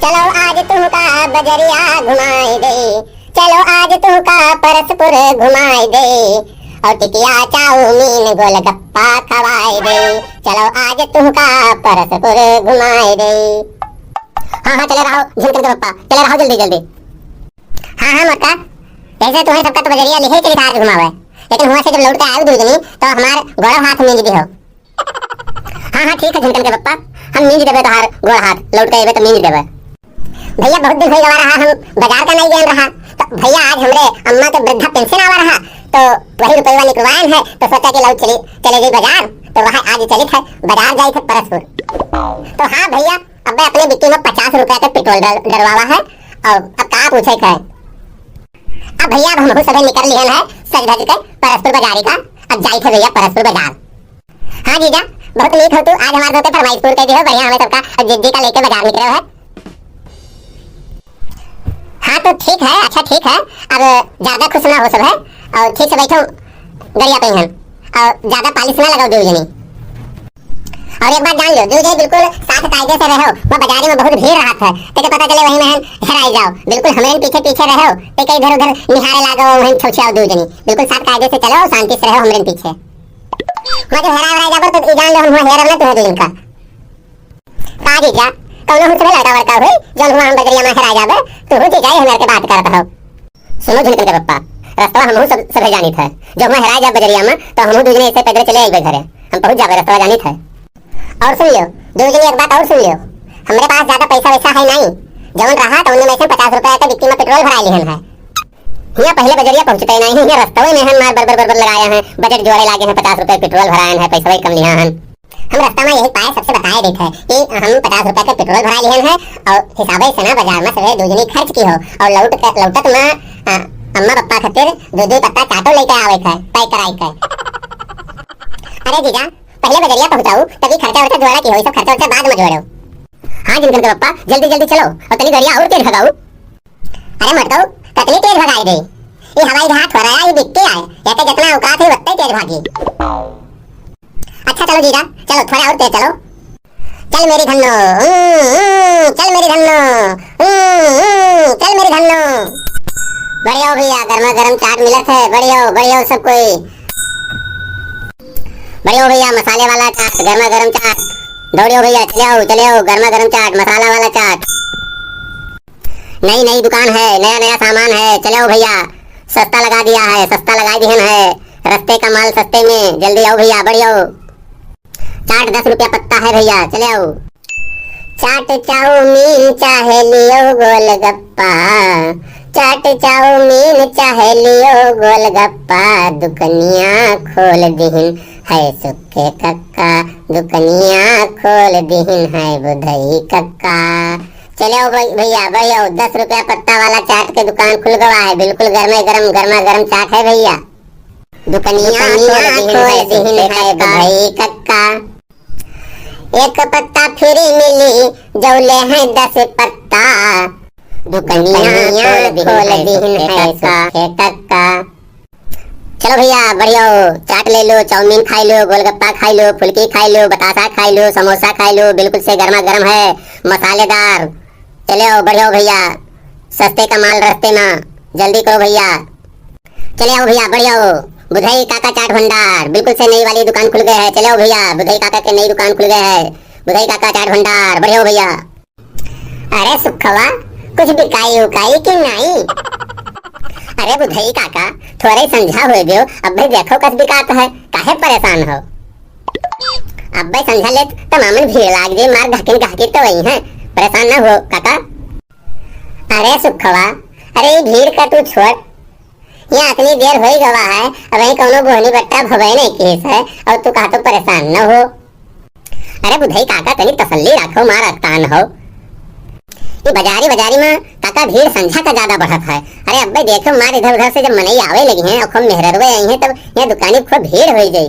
चलो आज तुमका बजरिया घुमाई दे, चलो आज तुमका परसपुर घुमाई दे, और टिकिया चाउमीन गोलगप्पा खवाई दे, चलो आज तुमका परसपुर घुमाई दे। हाँ चले रहो झुमके पप्पा, चले रहो जल्दी जल्दी। हाँ मोटा, वैसे तुम्हें सबका तो बजरिया लिखे के लिए घुमावे, लेकिन हुआ से जब लौट के आए दूजनी तो हमार गोड़ हाथ मींज दी हो। हाँ ठीक है झुमके पप्पा, हम मींज देवे तो हार गोड़ हाथ लौट के आवे तो मींज देवे। भैया बहुत दिन हो गया रहा, हम बाजार का नहीं गए रहा, तो भैया आज हमरे अम्मा के वृद्धा पेंशन आवा रहा, तो वही रुपया निकलवाए है, तो सोचा कि लौट चले गई बाजार, तो वहाँ आज चलित है बाजार जाई थे परसपुर। तो हाँ भैया अब अपने डिक्की में 50 रुपया का पेट्रोल डरवावा है, और अब कहाँ पूछे है। अब भैया अब हम सब निकल लिए है सज धज के परसपुर बाजारी का, अब जाई थे भैया परसपुर बाजार। हाँ जीजा बहुत नीक हो तू, आज हमारे दोस्त फरमाइशपुर कह दियो बढ़िया हमें सबका जिद्दी का लेके बाजार निकले है। हाँ तो ठीक है, अच्छा ठीक है, अब ज्यादा खुश ना हो सब है, और ठीक से बैठो गरिया पे हम, और ज्यादा पालिश ना लगाओ दूजनी। और एक बात जान लो दूजे बिल्कुल साथ कायदे से रहो, वो बाजारी में बहुत भीड़ रहा था, तेरे पता चले वहीं में घर आई जाओ, बिल्कुल हमें पीछे पीछे रहो, ते कहीं इधर उधर निहारे लागो वहीं छौछाओ दूजनी, बिल्कुल साथ कायदे से चलो शांति से रहो हमारे पीछे। मैं जो हेरा वरा जाबो तो जान लो हम हेरा ना तो है इनका काजी जा कौनो हम सब लड़का वड़का हुई जब हम बजरिया में हेरा जाबे तो हो जाए हमारे के बात करत हो। सुनो झुनके पप्पा, रास्ता हम सब जानी था, जब मैं हेरा जा बजरिया में तो हम दूजने ऐसे पैदल चले आए घरे, हम पहुंच जाबे रास्ता जानी था। और सुन लियो दूजने एक बात और सुन लियो, हमारे पास ज्यादा पैसा वैसा है नहीं, जवन रहा तो उनमें से 50 रुपया का डिक्की में पेट्रोल भरा लिहन है। यहाँ पहले बजरिया पहुंचते नहीं, यहाँ रास्ते में हम मार बरबर लगाए हैं, बजट जोड़े लागे हैं, 50 रुपए पेट्रोल भराए हैं, पैसा वही कम लिया हैं। हम रास्ता में यही पाए सबसे बताए देते हैं कि हम 50 रुपए का पेट्रोल भरा लिए हैं, और हिसाबे से ना बाजार में सवे दूजनी खर्च की हो, और लौटत में अम्मा पप्पा खातिर दो पत्ता चाटो लेके आवे है पैक कराई के। अरे जीजा पहले बजरिया पहुंचाऊ तभी खर्चा वर्चा जोड़ा की हो, सब खर्चा वर्चा बाद में जोड़ो। हाँ जिनके पप्पा जल्दी जल्दी चलो, और तनी गरिया और तेज भगाऊ। अरे मत कहो कतनी तेज भगाई दे, ये हवाई जहाज हो रहा है, ये दिख के आए या तो जितना औकात है उतना तेज भागी। अच्छा चलो जीजा चलो थोड़ा और तेज चलो, चल मेरी धन्नो चल मेरी धन्नो चल मेरी धन्नो। बढ़िया भैया गर्मा गर्म चाट मिलत है, बढ़िया सब कोई, बढ़िया भैया मसाले वाला चाट गर्मा गर्म चाट, दौड़ियो भैया चले आओ गर्मा गर्म चाट मसाला वाला चाट, नई दुकान है, नया सामान है, चलो भैया सस्ता लगा दिया है, सस्ता लगा दिहन है, रस्ते का माल सस्ते में, जल्दी आओ भैया बढ़िया चाट 10 रुपया पत्ता है भैया, चले आओ। चाट चाउमीन चाहे लियो गोलगप्पा, चाट चाउमीन चाहे लियो गोलगप्पा, दुकनिया खोल दिहिन है सुखे कक्का, दुकनिया खोल दिहिन है बुधई कक्का। चलो भैया 10 रुपया पत्ता वाला चाट के दुकान खुल गया है, बिल्कुल गर्मा गर्म चाट है भैया, दुकनिया खोल दिहिन है बुधई कक्का। एक पत्ता फ्री मिली जौले है 10 पत्ता, दुकनिया खोल दिहिन है सुखे कक्का। चलो भैया बढ़िया चाट ले लो, चाउमीन खाई लो, गोलगप्पा खाई लो, फुल्की खाई लो, बतासा खाई लो, समोसा खाई लो, बिल्कुल से गर्मा गर्म है मसालेदार। चले आओ बढ़िया भैया, सस्ते का माल रास्ते में, जल्दी करो भैया, चले आओ भैया बढ़िया बुधई काका चाट भंडार, बिल्कुल से नई वाली दुकान खुल गए है, चले आओ भैया बुधई काका के नई दुकान खुल गए है, बुधई काका चाट भंडार बढ़िया भैया। अरे सुखवा कुछ बिकाई उकाई कि नहीं? अरे बुधई काका थोड़े समझा हुए दियो, अब भाई देखो कस बिकाता है, काहे परेशान हो? अब भाई समझा ले तमामन भीड़ लाग दे, मार घाकिन घाकी तो वही है, परेशान ना हो काका। अरे सुखवा अरे भीड़ का तू छोड़, यहाँ इतनी देर हो ही गवा है, अब वही कौनो बोहनी बट्टा भवे नहीं केस है, और तू कहा तो परेशान न हो। अरे बुधई काका तनी तसल्ली रखो, मार अक्तान हो, ये बाजारी में काका भीड़ संख्या का ज्यादा बढ़त है। अरे अब देखो मार इधर उधर से जब मनई आवे लगी हैं और खूब मेहररुए आई हैं, तब यहाँ दुकानी खूब भीड़ हो गई।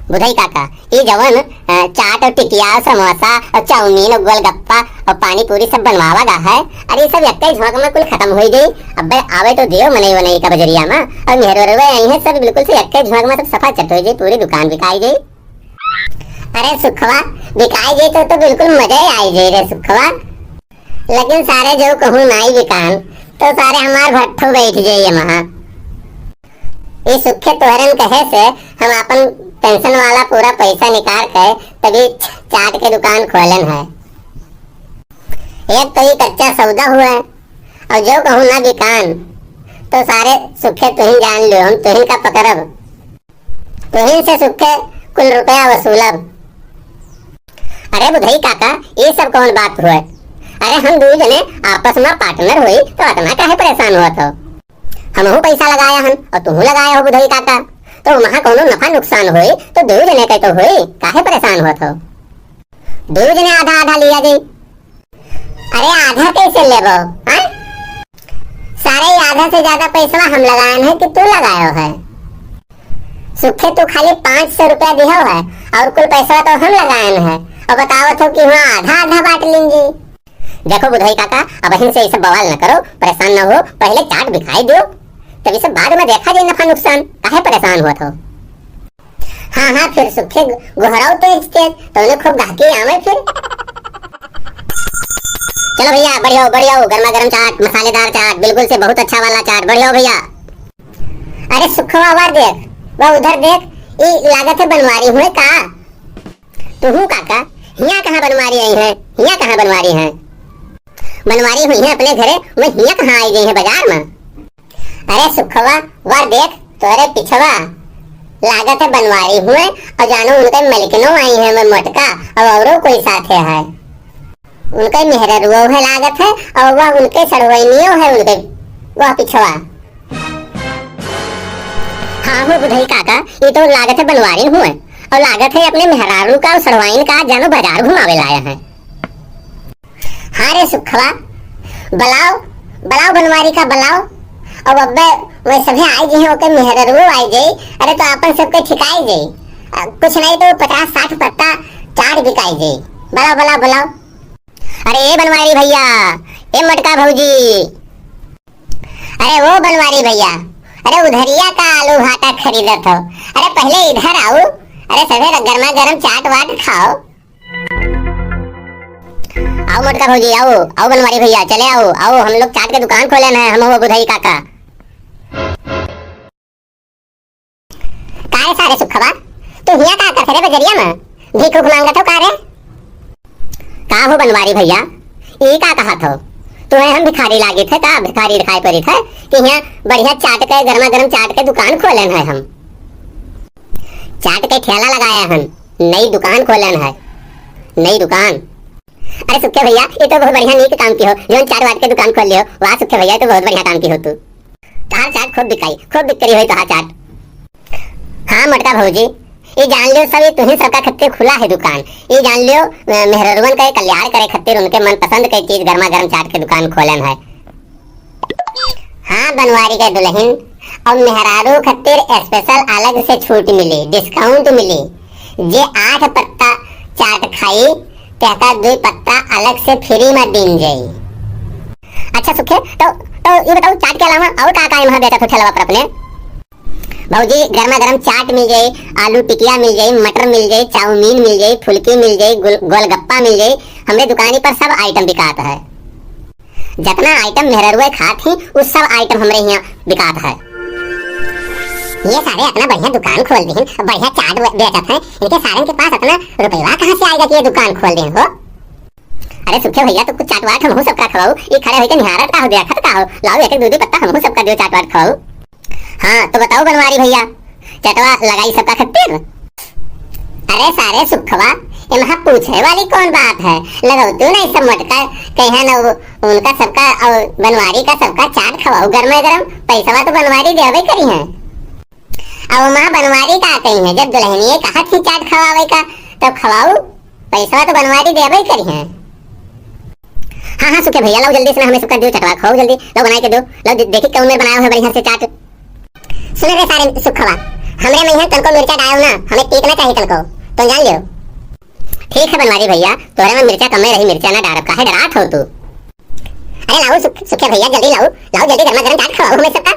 बुधई काका ये जवन चाट और टिकिया समोसा और चाउमीन और गोलगप्पा और पानी पूरी सब बनवावा गा है, अरे सब एक झोंक में कुल खत्म हो गई। अब आवे तो दियो मनई वनई का बजरिया में, और मेहररुए आई हैं सब बिल्कुल से एक झोंक में सब सफा चट हो गई, पूरी दुकान बिकाई गई। अरे सुखवा बिकाई गई तो बिल्कुल मजा ही आई गई रे सुखवा। लेकिन सारे जो कहूँ नाई बिकान तो सारे हमार भट्ठो बैठ जाइए महा। इस सुखे तोहरन कहे से हम अपन पेंशन वाला पूरा पैसा निकाल कर तभी चाट के दुकान खोलन है। एक तो ये कच्चा सौदा हुआ है और जो कहूँ ना बिकान तो सारे सुखे तुहिन जान लो, हम तुहिन का पकड़ब, तुहिन से सुखे कुल रुपया वसूलब। अरे बुधई काका ये सब कौन बात हुआ? अरे हम दो जने आपस में पार्टनर हुई तो इतना काहे परेशान हुआ तो? हमहू पैसा लगाया हन और तुम लगाया हो बुधई काका, तो वहाँ कोनो नफा नुकसान हुई तो दो जने के तो हुई, काहे परेशान हुआ तो? दो जने आधा आधा लिया गई। अरे आधा कैसे लेबो? सारे आधा से ज्यादा पैसा हम लगाए हैं कि तू लगायो है? सुखे तू खाली 500 रुपया दिया है और कुल पैसा तो हम लगाए हैं और बताओ तो कि वहाँ आधा आधा बांट लेंगे। देखो बुधई काका अब अहिं से ये सब बवाल न करो, परेशान न हो, पहले चाट दिखाई दो तभी सब बाद में देखा जाए नफा नुकसान, काहे परेशान हुआ तो? हाँ फिर सुखे गुहराओ तो उन्हें खूब गाके आवे फिर। चलो भैया बढ़िया बढ़िया गर्मा गर्म चाट, मसालेदार चाट, बिल्कुल से बहुत अच्छा वाला चाट, बढ़िया भैया। अरे सुखवा वार देख, वह उधर देख, ये लागत है बनवारी हुए का? तू काका हिया कहाँ बनवारी आई है? हिया कहाँ बनवारी है? बनवारी हुई है अपने घरे, मैं हिया कहाँ आई गई है बाजार में? अरे सुखवा वार देख तोरे पिछवा लागत है बनवारी हुए और जानो उनके मलिकनो आई है, मैं मोटका और कोई साथे है, उनके मेहररुओ है लागत है और वह उनके सड़वैनियों है, उनके वह पिछवा। हाँ हो बुधई काका ये तो लागत है बनवारी हुए और लागत है अपने मेहरारू का और सड़वाइन का जानो बाजार घुमावे लाया है। हाँ रे सुखवा बलाओ बलाओ बनवारी का बलाओ और अब्बे वे सभी आई जी हैं, ओके मेहररू आई गई। अरे तो अपन सबके ठिकाई गई, कुछ नहीं तो 50-60 पत्ता चाट बिकाई गई। बलाओ बलाओ बलाओ। अरे ए बनवारी भैया, ए मटका भौजी, अरे वो बनवारी भैया, अरे उधरिया का आलू भाटा खरीदत हो, अरे पहले इधर आओ, अरे सभी गर्मा गर्म चाट वाट खाओ। आओ मटका भौजी आओ, आओ बनवारी भैया चले आओ, आओ हम लोग चाट के दुकान खोले हैं, हम हो बुधई काका। काहे सारे सुखवा तू हिया का करथे रे बजरिया में भीख उख मांगत हो का रे? का हो बनवारी भैया ये का कहा था? तुम्हें हम भिखारी लागे थे का? भिखारी दिखाई पड़ी थे कि यहाँ बढ़िया चाट के गर्मा गर्म चाट के दुकान खोलन है, हम चाट के ठेला लगाया हम, नई दुकान खोलन है, नई दुकान। अरे सुखे भैया ये तो बहुत बढ़िया नीक काम की हो, जो चाट वाट के दुकान खोल लियो, वाह सुखे भैया तो बहुत बढ़िया काम की हो तू, तार चाट खूब बिकाई, खूब बिक्री हुई तो चाट। हाँ मटका भौजी ये जान लियो सब, ये तुम्हें सबका खत्ते खुला है दुकान, ये जान लियो मेहररुवन का कल्याण करे खातिर उनके मन पसंद के चीज गर्मा गर्म चाट के दुकान खोलन है। हाँ बनवारी के दुल्हन और मेहरारू खातिर स्पेशल अलग से छूट मिली, डिस्काउंट मिली, जे 8 पत्ता चाट खाई तेका 2 पत्ता अलग से फ्री में दिन जाई। अच्छा सुखे तो ये बताओ चाट के अलावा और का का बेचा तो ठेला पर अपने? भौजी गर्मा गर्म चाट मिल जाए, आलू टिकिया मिल जाए, मटर मिल जाए, चाउमीन मिल जाए, फुलकी मिल जाए, गोलगप्पा मिल जाए, हमारे दुकानी पर सब आइटम बिकात है, जितना आइटम मेहररुए खात ही उस सब आइटम हमारे यहाँ बिकात है। ये सारे अपना बढ़िया दुकान खोल दी, बढ़िया चाट बेचत है, इनके सारे के पास अपना रुपया कहाँ से आएगा कि ये दुकान खोल दे हो? अरे सुखे भैया तो कुछ चाट वाट हम सबका खवाओ, ये खड़े होकर निहारत का हो देखत का हो, लाओ एक 2 पत्ता हम सबका दियो चाट वाट खाओ। हाँ तो बताओ बनवारी भैया चटवा लगाई सबका खत्तिर? अरे सारे सुखवा यहाँ पूछे वाली कौन बात है, लगाओ तू ना सब मटका कहे ना उनका सबका और बनवारी का सबका चाट खवाओ गर्मा गर्म, पैसा तो बनवारी देवे करी है। अब वहाँ बनवारी का कही है, जब दुल्हनिये कहा थी चाट खवावे का तब खवाओ, पैसा तो बनवारी देवे करी है। हाँ सुखे भैया लाओ जल्दी से हमें सबका दियो चटवा खाओ, जल्दी लो बना के दो, लो देखी कौन में बनाया है बढ़िया से चाट। सुनो रे सारे सुखवा हमरे में यहाँ तनको मिर्चा डालो ना, हमें टीकना चाहिए तनको, तो जान लियो। ठीक है बनवारी भैया तोरे में मिर्चा कम रही, मिर्चा ना डालब काहे डरात हो तू? अरे लाओ सुखे भैया जल्दी लाओ, लाओ जल्दी गर्मा गर्म चाट खवाओ हमें सबका,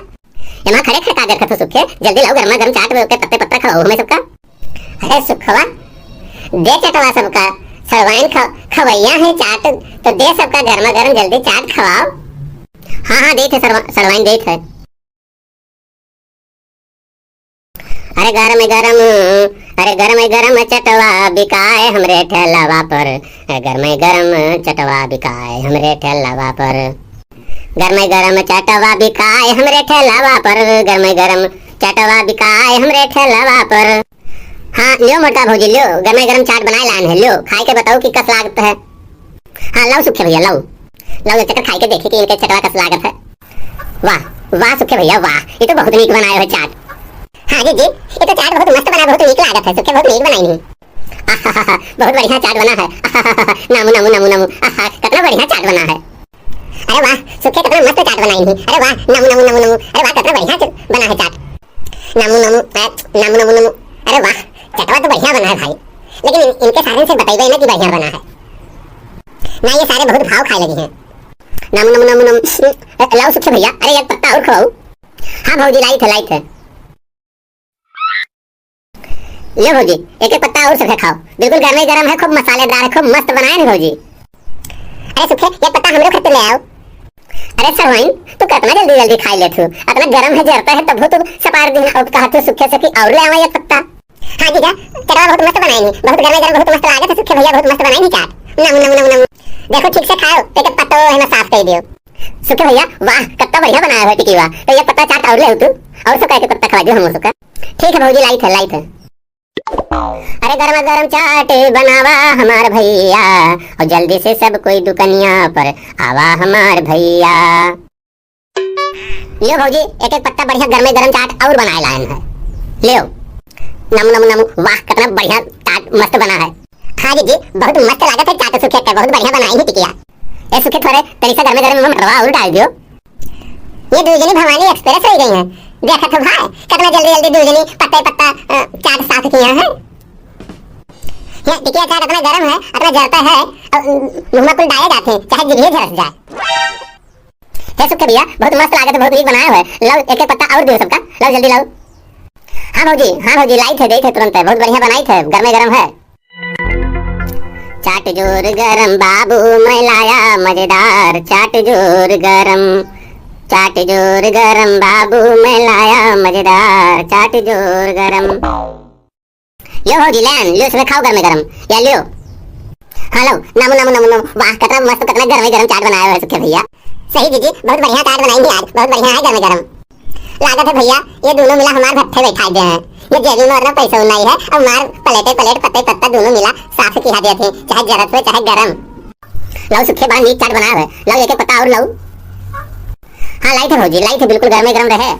यहाँ खड़े खड़े का देखत हो सुखे, जल्दी लाओ गर्मा गर्म चाट के पत्ते पत्ता खवाओ हमें सबका। अरे सुखवा दे चटवा सबका सरवाइन खवैया है चाट, तो दे सबका गर्मा गर्म जल्दी चाट खवाओ। हाँ हाँ देत है सरवाइन देत है। अरे गरम गरम, अरे गरम गरम चटवा बिकाए हमरे ठेलावा पर, गरम गरम चटवा बिकाए हमरे ठेलावा पर, गरम गरम चटवा बिकाए हमरे ठेलावा पर, गरम गरम चटवा बिकाए हमरे ठेलावा पर। हाँ लियो मोटा भौजी लियो, गरम गरम चाट बनाए लान है, लियो खाई के बताओ कि कस लागत है। हाँ लाओ सुखे भैया लाओ, लाओ चक्कर खाई के देखे कि इनके चटवा कस लागत है। वाह वाह सुखे भैया वाह, ये तो बहुत नीक बनाया है चाट। हाँ जी ये तो चाट बहुत मस्त बना, बहुत नीक लागत है, सुखे बहुत नीक बनाई नहीं। बहुत बढ़िया चाट बना है। नामू नामू नामू नामू, कितना बढ़िया चाट बना है। अरे वाह सुखे कितना मस्त चाट बनाई नहीं। अरे वाह नामू नामू नामू नामू, अरे वाह कितना बढ़िया बना है चाट। नामू नामू नामू नामू नामू, अरे वाह चटवा तो बढ़िया बना है भाई, लेकिन इनके सारे से बताइए ना कि बढ़िया बना है ना, ये सारे बहुत भाव खाए लगी हैं। नामू नामू नामू नामू, लाओ सुखे भैया, अरे एक पत्ता और खवाओ। हाँ भौजी लाई थे ये भौजी एक एक पत्ता और सुखे खाओ, बिल्कुल गर्म गरम है, खूब मसालेदार है, खूब मस्त बनाए हैं भौजी। अरे सुखे एक पत्ता हमरे खाते ले आओ। अरे सरवाइन तू कितना जल्दी जल्दी खाई ले, तू इतना गरम है जरता है तब तो सपार दिन और कहा तू सुखे से कि और ले आवा एक पत्ता। हाँ जी चटवा बहुत मस्त बनाएंगे, बहुत गर्म गरम बहुत मस्त लागत है सुखे भैया, बहुत मस्त बनाएंगे चाट। नम नम नम नम, देखो ठीक से खाओ, एक पत्ता है ना साफ कर दियो। सुखे भैया वाह कितना बढ़िया बनाया है टिकीवा, तो ये पत्ता चाट और ले तू, और सब एक पत्ता खवा दियो हम सुखे। ठीक है भौजी लाई थे। अरे गरम गरम चाट बनावा हमार भैया, और जल्दी से सब कोई दुकनिया पर आवा हमार भैया। लियो भौजी एक एक पत्ता बढ़िया गर्मे गरम चाट और बनाए लायन है, लियो। नम नम नम, वाह कितना बढ़िया चाट मस्त बना है। हाँ जी बहुत मस्त लागत है चाट सुखे का, बहुत बढ़िया बनाई है टिकिया। ए सुखे थोड़े तरीसा गर्मे गरम में मटरवा और डाल दियो। ये दूजनी भवानी एक्सप्रेस हो गई है, देखा तो भाई कितना जल्दी जल्दी दूजनी पत्ते पत्ता चाट साफ किया है। ये टिकिया चाट इतना गरम है, इतना जलता है, मुंह में कुल डाले जाते हैं चाहे जिभे झरस जाए। हे सुखे भैया बहुत मस्त लागत है, बहुत नीक बनाया हुआ है, लाओ एक एक पत्ता और दियो सबका, लाओ जल्दी लाओ। हाँ भौजी लाई थे, दे थे तुरंत है, बहुत बढ़िया बनाई थे, गर्मे गरम है। चाट जोर गरम बाबू मैं लाया मजेदार, चाट जोर गरम, चाट जोर गरम बाबू मैं लाया मजेदार, चाट जोर गरम। लो भौजी लैन लियो इसमें खाओ गर्मे गरम, या लियो। हाँ लो नामू नामू नामू नामू, वाह कितना मस्त कितना गर्मे गरम चाट बनाया है सुखे भैया। सही जी बहुत बढ़िया चाट बनाएंगे आज, बहुत बढ़िया है गर्मे गरम लागत है भैया। ये दोनों मिला हमारे भट्ठे बैठा दे हैं, ये जेबी में अपना पैसा उन्नाई है, और मार प्लेटे प्लेट पत्ते पत्ता दोनों मिला साफ किया देते हैं, चाहे जरत हो चाहे गरम। लाओ सुखे बार नीक चाट बनाया है, लाओ एक एक पत्ता और लाओ। हाँ लाई थे भौजी लाई थे, बिल्कुल गर्मे गरम रहे।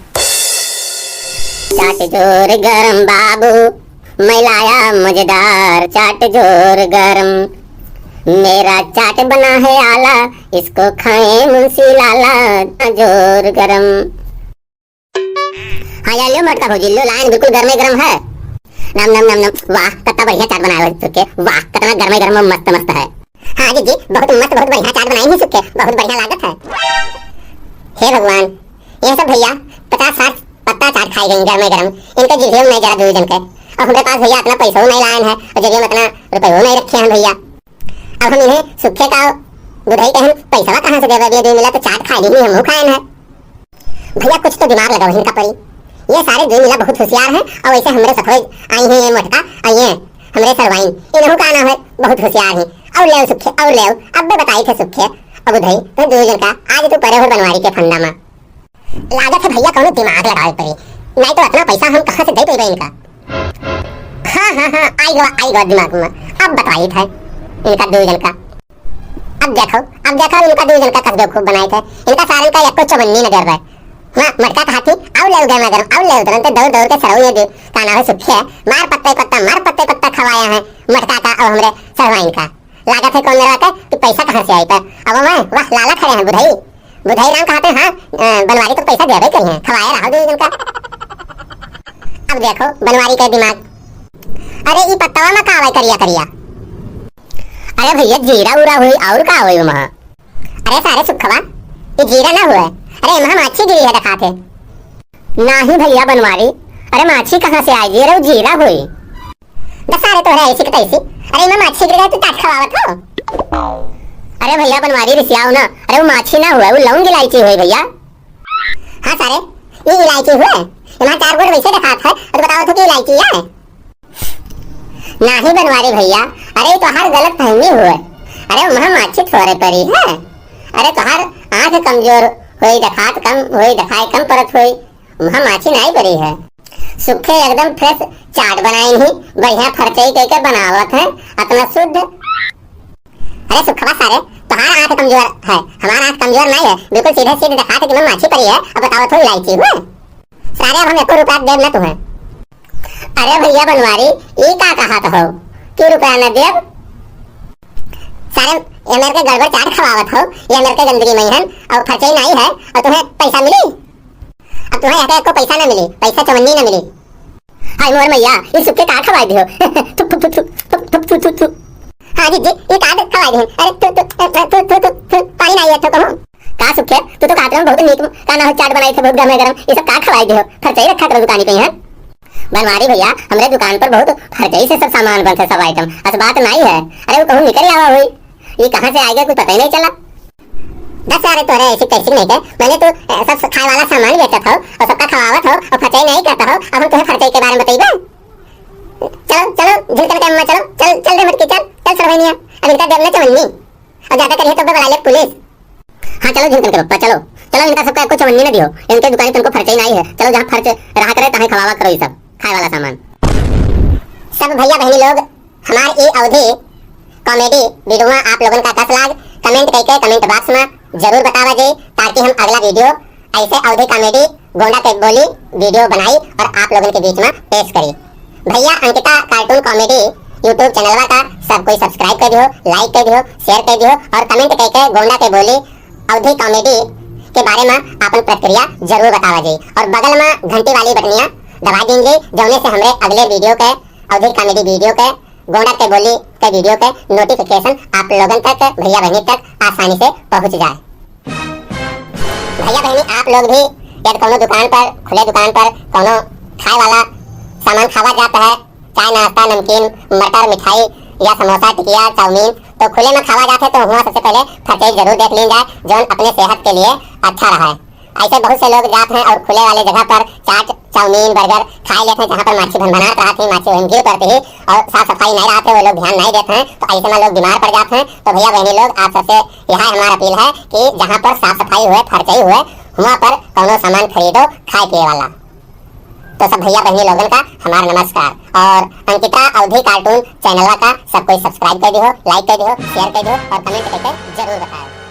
चाट जोर गरम बाबू मैं लाया मजेदार, चाट जोर गरम, मेरा चाट बना है आला, इसको खाए मुंशी लाला, जोर गरम। हाँ यार लियो मटका भौजी लियो लाइन, बिल्कुल गर्मे गरम है। नम नम नम नम, वाह कितना बढ़िया चाट बनाया है सुखे, वाह कितना गर्मे गरम मस्त मस्त है। हाँ जी बहुत मस्त बहुत बढ़िया चाट बनाई है सुखे, बहुत बढ़िया लागत है। हे भगवान ये सब भैया 50-60 पत्ता चाट खाई गई गर्मे गरम, इनके जिभे में जरा दूर जन के, और हमारे पास भैया इतना पैसा नहीं लायन है, और जगह में इतना रुपये नहीं रखे हैं भैया। अब हम इन्हें सुखे का बुधाई कहन पैसा कहाँ से देवे, दे मिला तो चाट खा ली हम मुँह खाए हैं भैया, कुछ तो दिमाग लगाओ इनका परी। ये सारे दो मिला बहुत होशियार हैं, और वैसे हमारे सफेद आई हैं, ये मटका आई हैं हमारे सरवाइन, इन्हों का नाम है बहुत होशियार है। और ले सुखे और ले, अब बताई थे सुखे अब उधई तो दो जन का आज तू परे हो बनवारी के फंदा में लागत है भैया, कौन दिमाग लगाए पड़ी, नहीं तो इतना पैसा हम कहाँ से दे पाएंगे इनका। हाँ आई गो दिमाग में, अब बताई थे इनका दो जन का। अब देखो इनका दो जन का कसबे खूब बनाए थे, इनका सारे का एक चवन्नी नजर है। हाँ मटका खाती आउ ले गरम गरम आउ ले तुरंत दौड़ दौड़ के सरऊ ये का नाम है सुखे, मार पत्ते पत्ता खवाया है मटका का और हमरे सरवाइन का। लागत है कौन मेरा तो पैसा कहाँ से आई पर, अब मैं वाह लाला खड़े हैं बुधाई राम कहते हैं। हाँ बनवारी तो पैसा देवे कहीं है, खवाया रहा दो का। अब देखो बनवारी का दिमाग, अरे ये पत्तावा में का करिया। अरे भैया जीरा उरा हुई और का हुई वहाँ, अरे सारे सुखवा ये जीरा ना हुआ, अरे वहाँ माछी गिरी है दिखाते। नहीं भैया बनवारी, अरे माछी कहाँ से आई, जीरा हुई दसारे तो है ऐसी तैसी। अरे मैं माछी गिर गई तो ताट खवावत हो। अरे भैया बनवारी रिसियाओ ना, अरे वो माछी ना हुआ, वो लौंग इलायची हुई भैया। हाँ सारे ये इलायची हुए, यहाँ 4 गोट वैसे दिखात है और बताओ तो कि इलायची है नहीं बनवारी भैया। अरे तो हर गलत फहमी हुए, अरे वहाँ माछी थोड़े परी है। अरे तो हर आँख कमजोर हुई, दिखात कम हुई, दिखाई कम परत हुई, वहाँ माछी नहीं परी है। सूखे एकदम फ्रेश चाट बनाई ही, बढ़िया फरचई कह बनावत है अपना शुद्ध। अरे सुखवा सारे तुम्हारा आँख कमजोर है, हमारा आँख कमजोर नहीं है, बिल्कुल सीधे सीधे दिखा कि मैं माछी परी है। अब बताओ तो इलायची हुए सारे, अब हम 1 रुपया देव न तुम्हें। अरे भैया बनवारी ये का कहा तो हो कि रुपया न देव सारे, ये मेरे के गड़बड़ चाट खवावत हो, ये मेरे के गंदगी महिन और खर्चे नहीं है और तुम्हें पैसा मिली। अब तुम्हें यहाँ को पैसा न मिली, पैसा चवन्नी न मिली। हाय मोर मैया ये सुखे का खवाई दियो थुप थुप थुप थुप थुप थुप थुप थुप। हाँ जी ये का खवाई दियो। अरे तू पानी नहीं है तो कहो का सुखे, तू तो काटन बहुत नीक का ना चाट बनाई थे बहुत गरम गरम, ये सब का खवाई दियो, खर्चे रखा करो दुकानी पे है। बनवारी भैया हमरे दुकान पर बहुत खर्चे से सब सामान बनते, सब आइटम, ऐसा बात नहीं है। अरे वो कहूँ निकल आवा हुई, ये कहाँ से आएगा कुछ पता ही नहीं चला। 10 सारे तो ऐसी कैसी नहीं थे, मैंने तो सब खाए वाला सामान बेचा था और सबका खवावत हो और खर्चे नहीं करता हो। अब हम तुम्हें खर्चे के बारे में बताइए। चलो चलो झिलकर के अम्मा, चलो चल चल रे मटकी, चल चल सरभैनिया, अब इनका देवना चवन्नी और ज्यादा करिए तो बुला ले पुलिस। हाँ चलो झिलकर के पप्पा, चलो चलो इनका सबका आपको चवन्नी न दियो, इनके दुकान तुमको खर्चे ही नहीं है। चलो जहाँ खर्च रहा करे तहाँ खवावा करो ये सब खाए वाला सामान। सब भैया बहनी लोग हमारे ये अवधि कॉमेडी वीडियो में आप लोगों का कैसा लाग कमेंट करके कमेंट बॉक्स में जरूर बतावा जाए, ताकि हम अगला वीडियो ऐसे अवधि कॉमेडी गोंडा के बोली वीडियो बनाई और आप लोगों के बीच में पेश करी। भैया Ankita cartoon comedy YouTube channel का सब कोई सब्सक्राइब कर दियो, लाइक कर दियो, शेयर कर दियो और कमेंट करके गोंडा के बोली अवधि कॉमेडी के बारे में अपन प्रतिक्रिया जरूर बतावा जाए और बगल में घंटी वाली बटनिया दबा देंगे, जौने से हमारे अगले वीडियो के अवधि कॉमेडी वीडियो के गोंडा के बोली के वीडियो के नोटिफिकेशन आप लोगों तक भैया बहनी तक आसानी से पहुंच जाए। भैया बहनी आप लोग भी यदि कोनो दुकान पर खुले दुकान पर कोनो खाए वाला सामान खावा जाता है, चाय नाश्ता नमकीन मटर मिठाई या समोसा टिकिया चाउमीन, तो खुले में खावा जाते तो वहाँ सबसे पहले खर्चे जरूर देख ली जाए, जो अपने सेहत के लिए अच्छा रहा है। ऐसे बहुत से लोग जाते हैं और खुले वाले जगह पर चाट चाउमीन बर्गर खा लेते हैं, जहाँ पर माछी भनभनाट रहती है, माछी वहीं करती है और साफ सफाई नहीं रहते, वो लोग ध्यान नहीं देते हैं, तो ऐसे में लोग बीमार पड़ जाते हैं। तो भैया बहनी लोग आप सबसे यह हमारा अपील है कि जहाँ पर साफ सफाई हुए खर्चे हुए वहाँ पर कोनो सामान खरीदो खाए पिए वाला। तो सब भैया बहनी लोगों का हमारा नमस्कार और अंकिता अवधि कार्टून चैनल का सब कोई सब्सक्राइब कर दियो, लाइक कर दियो, शेयर कर दियो और कमेंट करके जरूर बताओ।